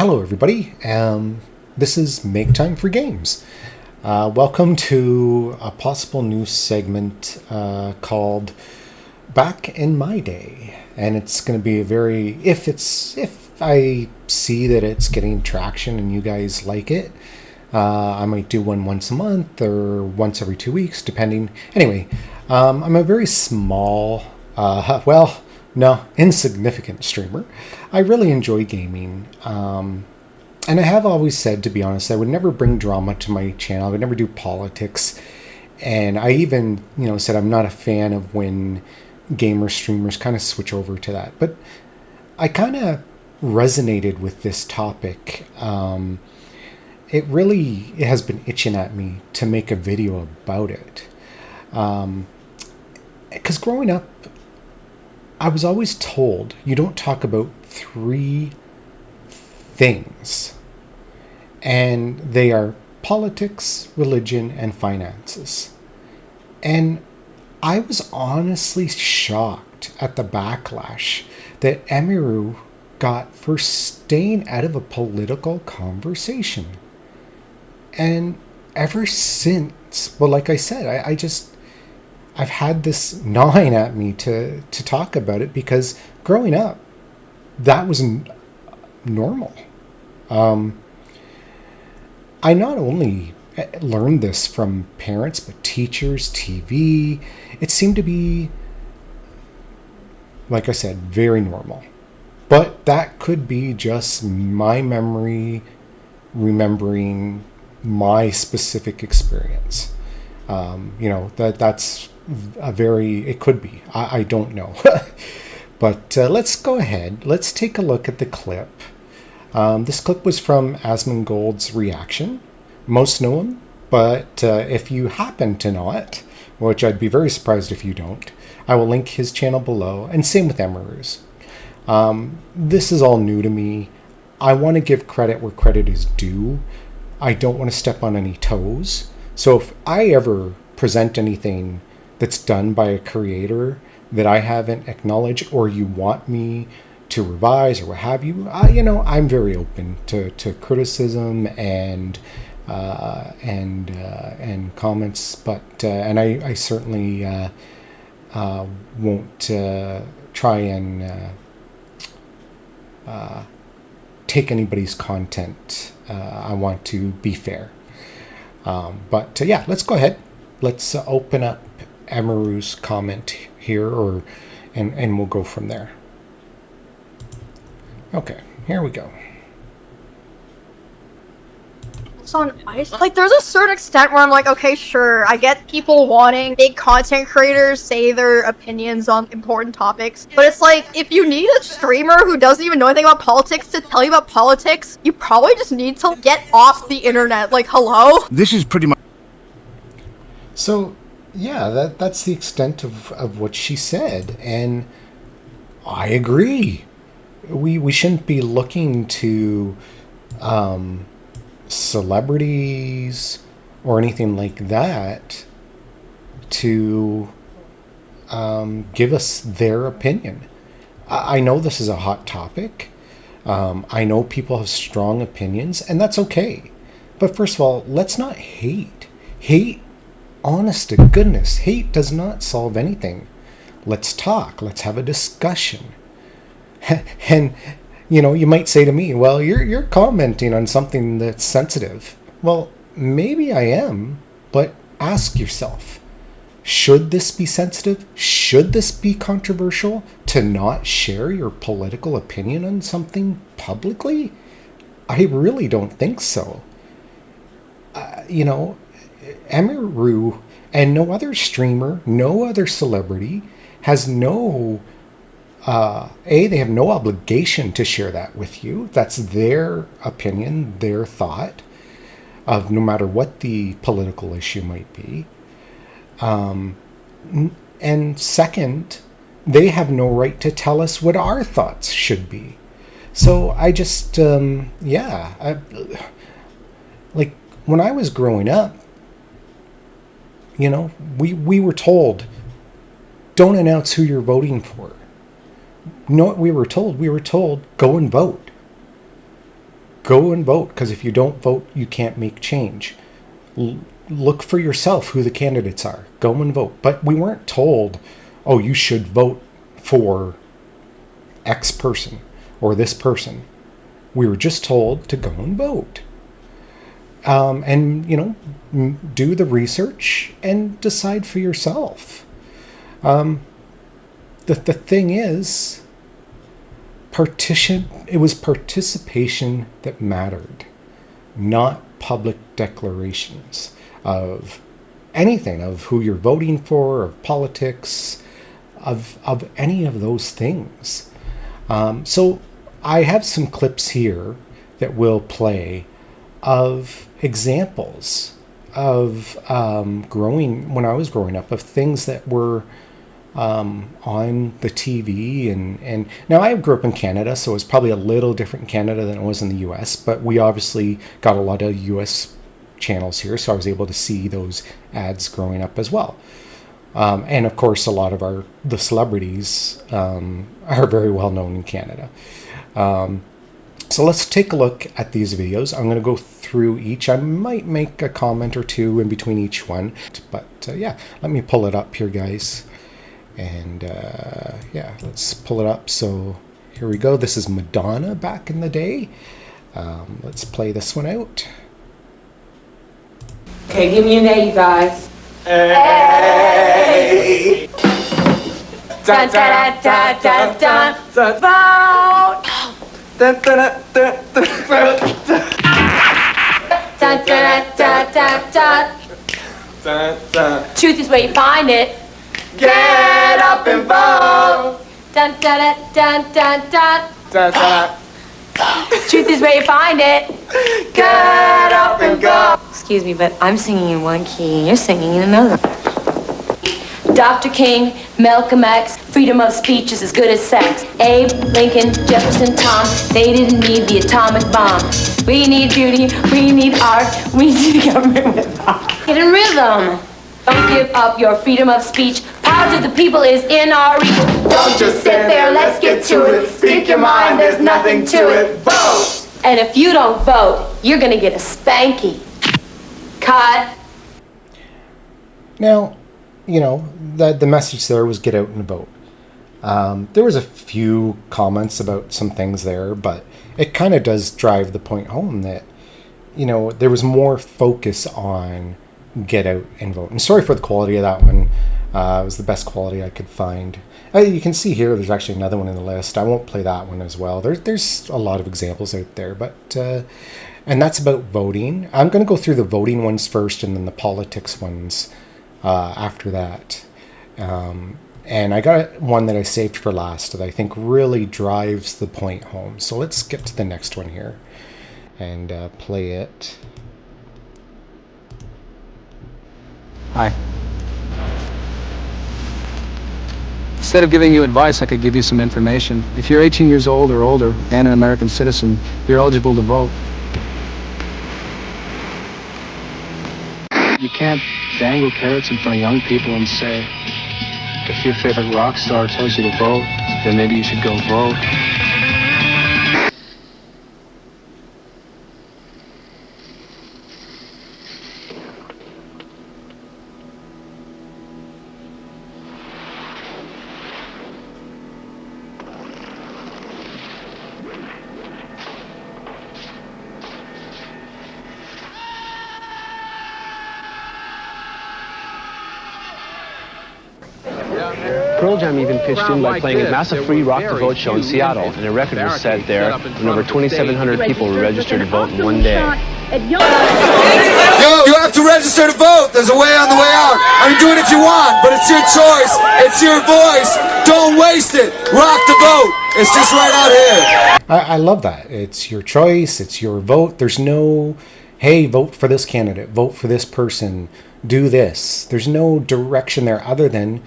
Hello, everybody. This is Maketimeforgames. Welcome to a possible new segment called Back in My Day, and it's going to be a very if I see that it's getting traction and you guys like it, I might do one once a month or once every 2 weeks, depending. Anyway, I'm a very small, insignificant streamer. I really enjoy gaming. And I have always said, to be honest, I would never bring drama to my channel. I would never do politics. And I even, said I'm not a fan of when gamer streamers kind of switch over to that. But I kind of resonated with this topic. It has been itching at me to make a video about it. Because growing up, I was always told you don't talk about three things. And they are politics, religion, and finances. And I was honestly shocked at the backlash that Emiru got for staying out of a political conversation. And ever since, well, like I said, I've had this gnawing at me to talk about it because growing up, that was normal. I not only learned this from parents, but teachers, TV. It seemed to be, like I said, very normal. But that could be just my memory remembering my specific experience. That's it could be. I don't know. But let's go ahead. Let's take a look at the clip. This clip was from Asmongold's reaction. Most know him, but if you happen to know it, which I'd be very surprised if you don't, I will link his channel below, and same with Emiru's. This is all new to me. I want to give credit where credit is due. I don't want to step on any toes. So if I ever present anything that's done by a creator that I haven't acknowledged or you want me to revise or what have you, I'm very open to criticism and comments, but and I certainly won't try and take anybody's content. I want to be fair, but let's go ahead. Let's open up Emiru's comment here, and we'll go from there. Okay, here we go. It's on ice. Like, there's a certain extent where I'm like, okay, sure, I get people wanting big content creators say their opinions on important topics, but it's like, if you need a streamer who doesn't even know anything about politics to tell you about politics, you probably just need to get off the internet. Like, hello? This is pretty much... So, yeah, that's the extent of what she said, and I agree. We shouldn't be looking to celebrities or anything like that to give us their opinion. I know this is a hot topic. I know people have strong opinions, and that's okay. But first of all, let's not hate. Hate, honest to goodness, hate does not solve anything. Let's talk. Let's have a discussion. And, you might say to me, well, you're commenting on something that's sensitive. Well, maybe I am, but ask yourself, should this be sensitive? Should this be controversial to not share your political opinion on something publicly? I really don't think so. Emiru and no other streamer, no other celebrity has no... they have no obligation to share that with you. That's their opinion, their thought of no matter what the political issue might be. And second, they have no right to tell us what our thoughts should be. So I just, like when I was growing up, we were told, don't announce who you're voting for. You know what we were told? We were told, go and vote. go and vote, because if you don't vote, you can't make change. Look for yourself who the candidates are. Go and vote. But we weren't told, oh, you should vote for X person or this person. We were just told to go and vote. And, do the research and decide for yourself. The thing is, it was participation that mattered, not public declarations of anything, of who you're voting for, of politics, of any of those things. So I have some clips here that will play of examples of when I was growing up, of things that were on the TV. And now I grew up in Canada, so it's probably a little different in Canada than it was in the US, but we obviously got a lot of US channels here, so I was able to see those ads growing up as well. And of course, a lot of the celebrities are very well known in Canada. So let's take a look at these videos. I'm going to go through each. I might make a comment or two in between each one. But yeah, let me pull it up here, guys. And yeah, let's pull it up. So here we go. This is Madonna back in the day. Let's play this one out. Okay, give me an A, you guys. Hey! Dun, dun, dun, dun, dun, dun. Vote! Dun, dun, dun, dun, dun. Dun, dun, dun, dun, dun. Dun, dun. Truth is where you find it. Get up and vote! Dun, dun, dun, dun, dun. Dun, dun. Truth is where you find it. Get up and go! Excuse me, but I'm singing in one key and you're singing in another. Dr. King, Malcolm X, freedom of speech is as good as sex. Abe, Lincoln, Jefferson, Tom, they didn't need the atomic bomb. We need beauty, we need art, we need government with art. Get in rhythm. Don't give up your freedom of speech. Power to the people is in our reach. Don't just sit there, let's get to it. Speak your mind, there's nothing to it. Vote! And if you don't vote, you're gonna get a spanky. Cut. Now, the message there was get out and vote. There was a few comments about some things there, but it kind of does drive the point home that, there was more focus on get out and vote. And sorry for the quality of that one. It was the best quality I could find. You can see here there's actually another one in the list. I won't play that one as well. There's a lot of examples out there, but and that's about voting. I'm going to go through the voting ones first and then the politics ones after that. And I got one that I saved for last that I think really drives the point home. So let's get to the next one here and play it. Hi. Instead of giving you advice, I could give you some information. If you're 18 years old or older and an American citizen, you're eligible to vote. You can't dangle carrots in front of young people and say, if your favorite rock star tells you to vote, then maybe you should go vote. Pearl Jam even pitched in by playing a massive free Rock the Vote show in Seattle, and a record was set there when over 2,700 people were registered to vote in one day. Yo, you have to register to vote. There's a way on the way out. I mean, do it if you want, but it's your choice. It's your voice. Don't waste it. Rock the vote. It's just right out here. I love that. It's your choice. It's your vote. There's no, hey, vote for this candidate. Vote for this person. Do this. There's no direction there other than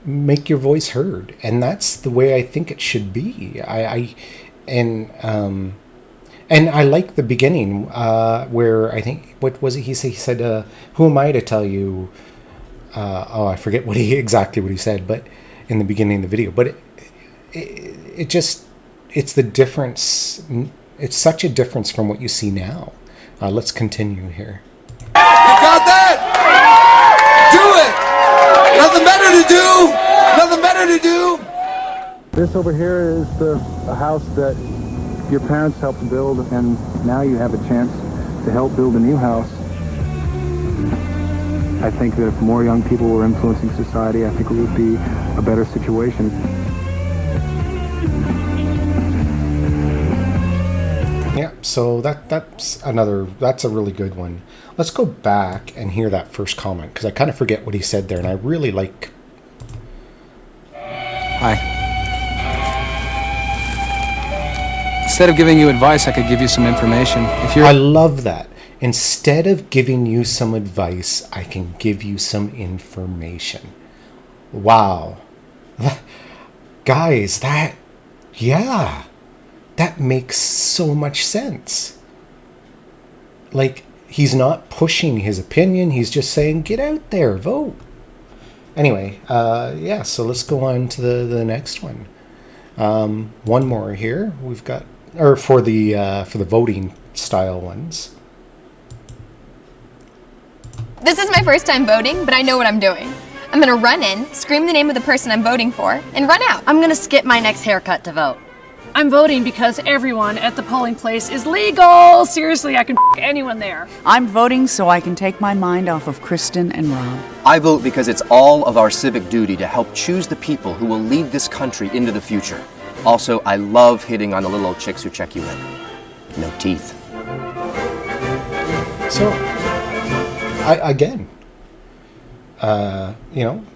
make your voice heard, and that's the way I think it should be. And I like the beginning where I think, what was it he said? He said, "Who am I to tell you?" I forget exactly what he said, but in the beginning of the video. But it's the difference It's such a difference from what you see now. Let's continue here. You got that? Do it! Nothing better to do! Nothing better to do! This over here is a house that your parents helped build, and now you have a chance to help build a new house. I think that if more young people were influencing society, I think it would be a better situation. Yeah, so that's a really good one. Let's go back and hear that first comment, because I kind of forget what he said there, and I really like... Hi. Instead of giving you advice, I could give you some information. If you're... I love that. Instead of giving you some advice, I can give you some information. Wow. Guys, that makes so much sense. Like, he's not pushing his opinion. He's just saying, get out there, vote. Anyway, so let's go on to the next one. One more here. We've got, or for the voting style ones. This is my first time voting, but I know what I'm doing. I'm gonna run in, scream the name of the person I'm voting for, and run out. I'm gonna skip my next haircut to vote. I'm voting because everyone at the polling place is legal. Seriously, I can anyone there. I'm voting so I can take my mind off of Kristen and Rob. I vote because it's all of our civic duty to help choose the people who will lead this country into the future. Also, I love hitting on the little old chicks who check you in. No teeth. So,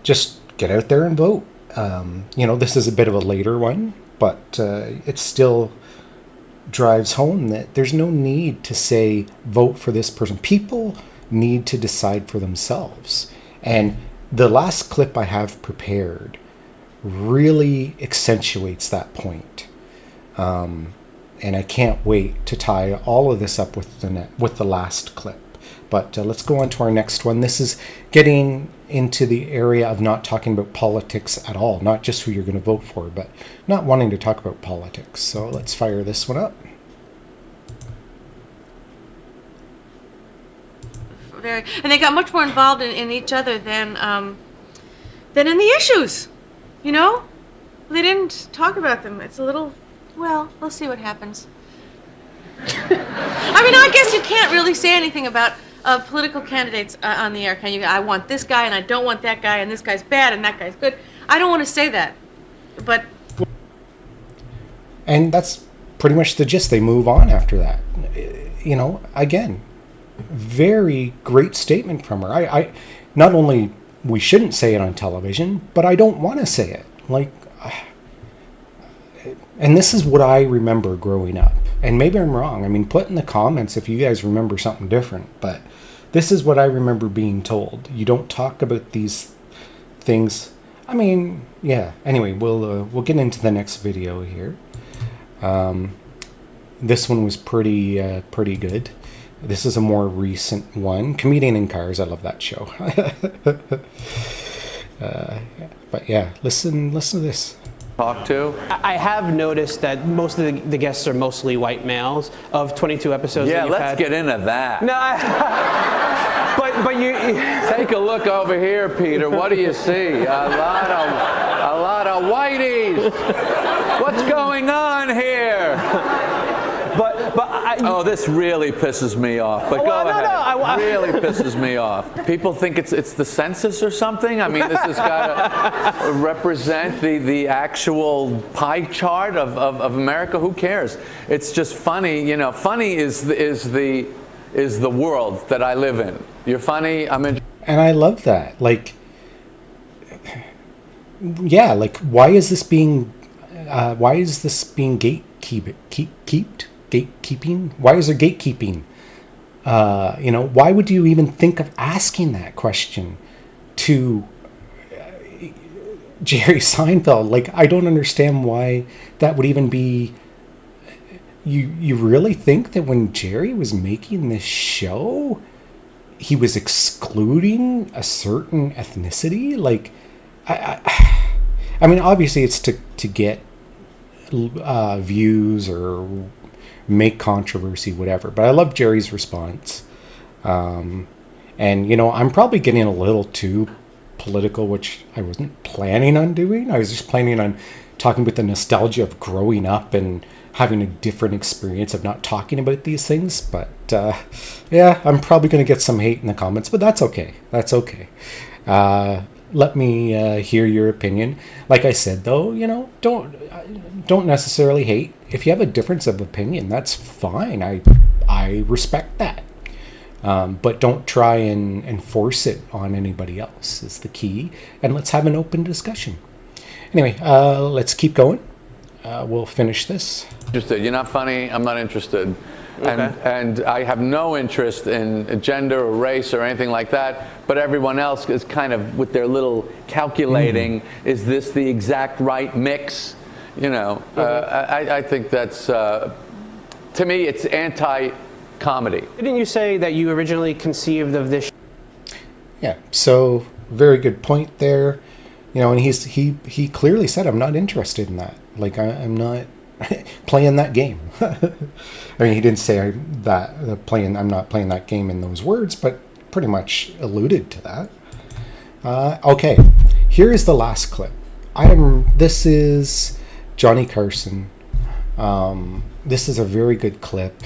just get out there and vote. This is a bit of a later one, but it still drives home that there's no need to say, vote for this person. People need to decide for themselves. And the last clip I have prepared really accentuates that point. And I can't wait to tie all of this up with the last clip. But let's go on to our next one. This is getting into the area of not talking about politics at all, not just who you're going to vote for, but not wanting to talk about politics. So let's fire this one up. And they got much more involved in each other than in the issues. You know, they didn't talk about them. It's a little, well, we'll see what happens. I mean, I guess you can't really say anything about political candidates on the air, can you? I want this guy and I don't want that guy, and this guy's bad and that guy's good. I don't want to say that, but... And that's pretty much the gist. They move on after that. Again, very great statement from her. I not only we shouldn't say it on television, but I don't want to say it. And this is what I remember growing up. And maybe I'm wrong. I mean, put in the comments if you guys remember something different. But this is what I remember being told. You don't talk about these things. I mean, yeah. Anyway, we'll get into the next video here. This one was pretty good. This is a more recent one. Comedian in Cars. I love that show. But yeah, listen to this. Talk to? I have noticed that most of the guests are mostly white males of 22 episodes. Yeah, that let's get into that. No, but you take a look over here, Peter. What do you see? A lot of whiteys. What's going on here? Oh, this really pisses me off. But go ahead. Really pisses me off. People think it's the census or something. I mean, this has got to represent the actual pie chart of America. Who cares? It's just funny. You know, funny is the world that I live in. You're funny. I'm in. And I love that. Why is this being gatekeeping? Why is there gatekeeping? Why would you even think of asking that question to Jerry Seinfeld? I don't understand why that would even be. You really think that when Jerry was making this show, he was excluding a certain ethnicity? I mean, obviously it's to get views or make controversy, whatever. But I love Jerry's response. And, you know, I'm probably getting a little too political, which I wasn't planning on doing. I was just planning on talking with the nostalgia of growing up and having a different experience of not talking about these things. But yeah, I'm probably going to get some hate in the comments, but that's okay. That's okay. Let me hear your opinion. Like I said, though, you know, don't necessarily hate. If you have a difference of opinion, that's fine. I respect that. But don't try and enforce it on anybody else is the key. And let's have an open discussion. Anyway, let's keep going. We'll finish this. Interested. You're not funny. I'm not interested. Okay. And I have no interest in gender or race or anything like that. But everyone else is kind of with their little calculating. Is this the exact right mix? You know, I think that's, to me, it's anti-comedy. Didn't you say that you originally conceived of this? Yeah, so very good point there. You know, and he clearly said, I'm not interested in that. Like, I'm not playing that game. I mean, he didn't say that I'm not playing that game in those words, but pretty much alluded to that. Okay, here is the last clip. This is Johnny Carson. This is a very good clip,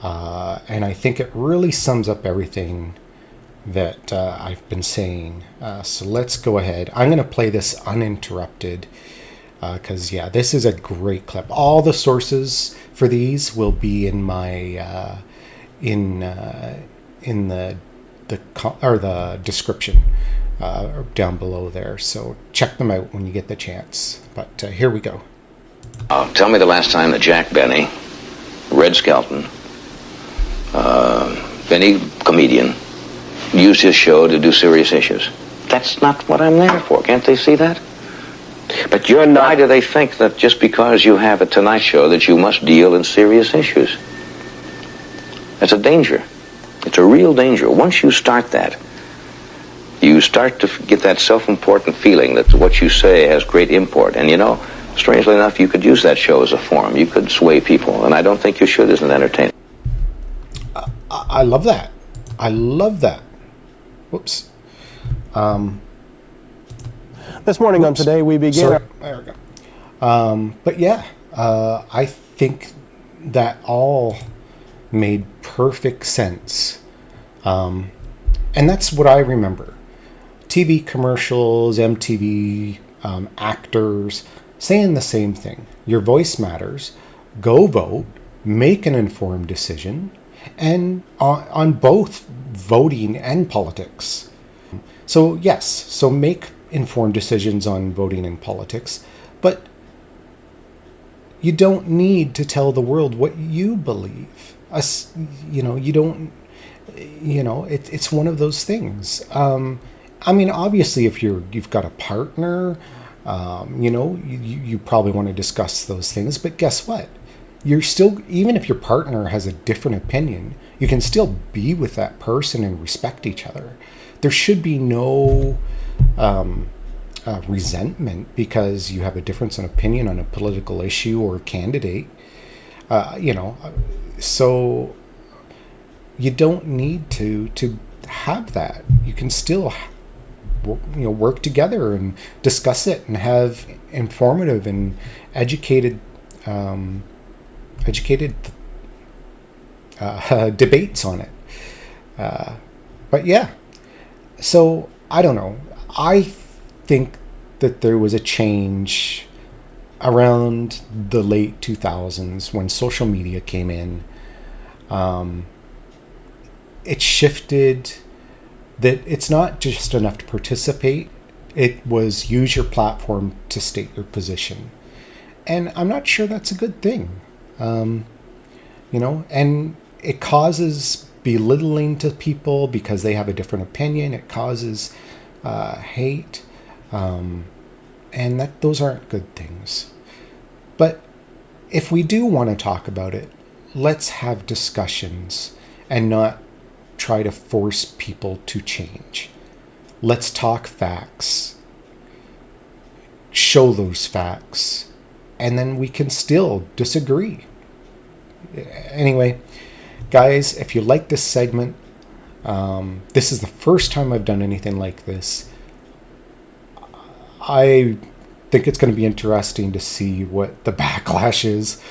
and I think it really sums up everything that I've been saying. So let's go ahead. I'm going to play this uninterrupted because, yeah, this is a great clip. All the sources for these will be in my in the description down below there. So check them out when you get the chance. But here we go. Tell me the last time that Jack Benny, Red Skelton, any comedian, used his show to do serious issues. That's not what I'm there for. Can't they see that? But you're not. Why do they think that just because you have a Tonight Show that you must deal in serious issues? That's a danger. It's a real danger. Once you start that, you start to get that self-important feeling that what you say has great import. And you know, strangely enough, you could use that show as a forum. You could sway people, and I don't think you should as an entertainer. I love that. I love that. Whoops. This morning on Today, we begin. Sorry. There we go. But yeah, I think that all made perfect sense. And that's what I remember. TV commercials, MTV, actors saying the same thing. Your voice matters. Go vote. Make an informed decision. And on both voting and politics. So yes, so make informed decisions on voting and politics, but you don't need to tell the world what you believe. You know, you don't, you know, it's one of those things. I mean, obviously, if you've got a partner, you know, you probably want to discuss those things, but guess what? You're still, even if your partner has a different opinion, you can still be with that person and respect each other. There should be no resentment because you have a difference in opinion on a political issue or candidate. You know, so you don't need to have that. You can still, you know, work together and discuss it and have informative and educated debates on it. But yeah, so I don't know. I think that there was a change around the late 2000s when social media came in. It shifted that it's not just enough to participate. It was use your platform to state your position. And I'm not sure that's a good thing. You know, and it causes belittling to people because they have a different opinion. It causes hate. And those aren't good things. But if we do want to talk about it, let's have discussions and not try to force people to change. Let's talk facts, show those facts, and then we can still disagree. Anyway, guys, if you like this segment, this is the first time I've done anything like this. I think it's going to be interesting to see what the backlash is.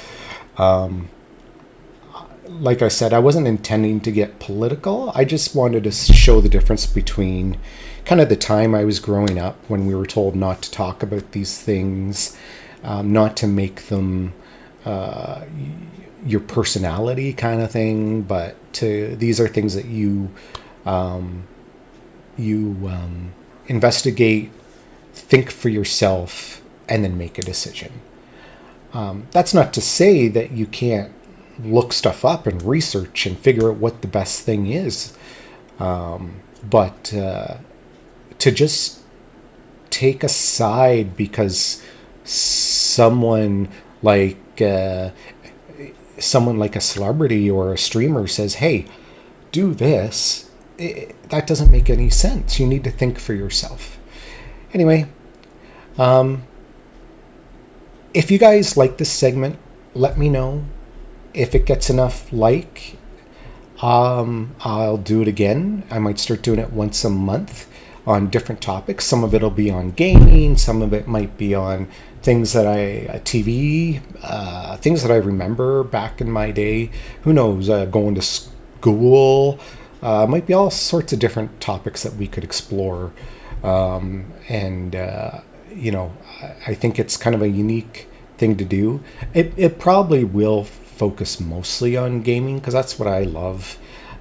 Like I said, I wasn't intending to get political. I just wanted to show the difference between kind of the time I was growing up when we were told not to talk about these things, not to make them your personality kind of thing, but these are things that you investigate, think for yourself, and then make a decision. That's not to say that you can't look stuff up and research and figure out what the best thing is. But to just take a side because someone like a celebrity or a streamer says, hey, do this, that doesn't make any sense. You need to think for yourself. Anyway, if you guys like this segment, let me know. If it gets enough I'll do it again. I might start doing it once a month on different topics. Some of it will be on gaming. Some of it might be on things that TV, things that I remember back in my day. Who knows, going to school. Might be all sorts of different topics that we could explore. I think it's kind of a unique thing to do. It probably will focus mostly on gaming because that's what I love.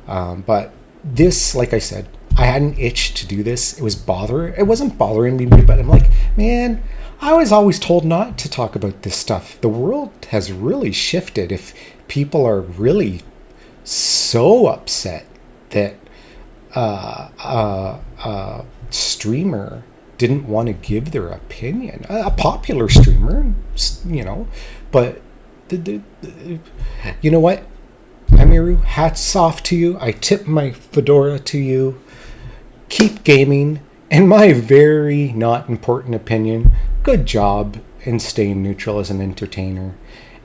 But this, like I said, I had an itch to do this. It wasn't bothering me, but I'm like, man, I was always told not to talk about this stuff. The world has really shifted. If people are really so upset that streamer didn't want to give their opinion, a popular streamer, but you know what, Amiru, hats off to you. I tip my fedora to you. Keep gaming. In my very not important opinion, good job in staying neutral as an entertainer.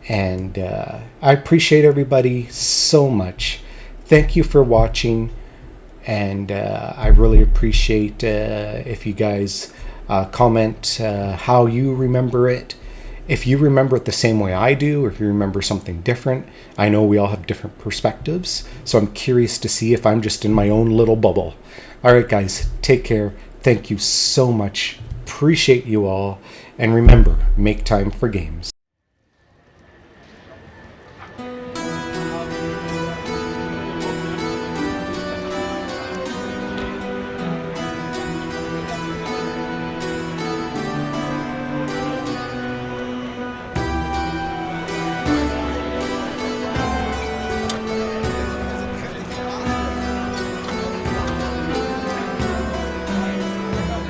And I appreciate everybody so much. Thank you for watching. And I really appreciate if you guys comment how you remember it. If you remember it the same way I do, or if you remember something different. I know we all have different perspectives, so I'm curious to see if I'm just in my own little bubble. All right, guys, take care. Thank you so much. Appreciate you all. And remember, make time for games.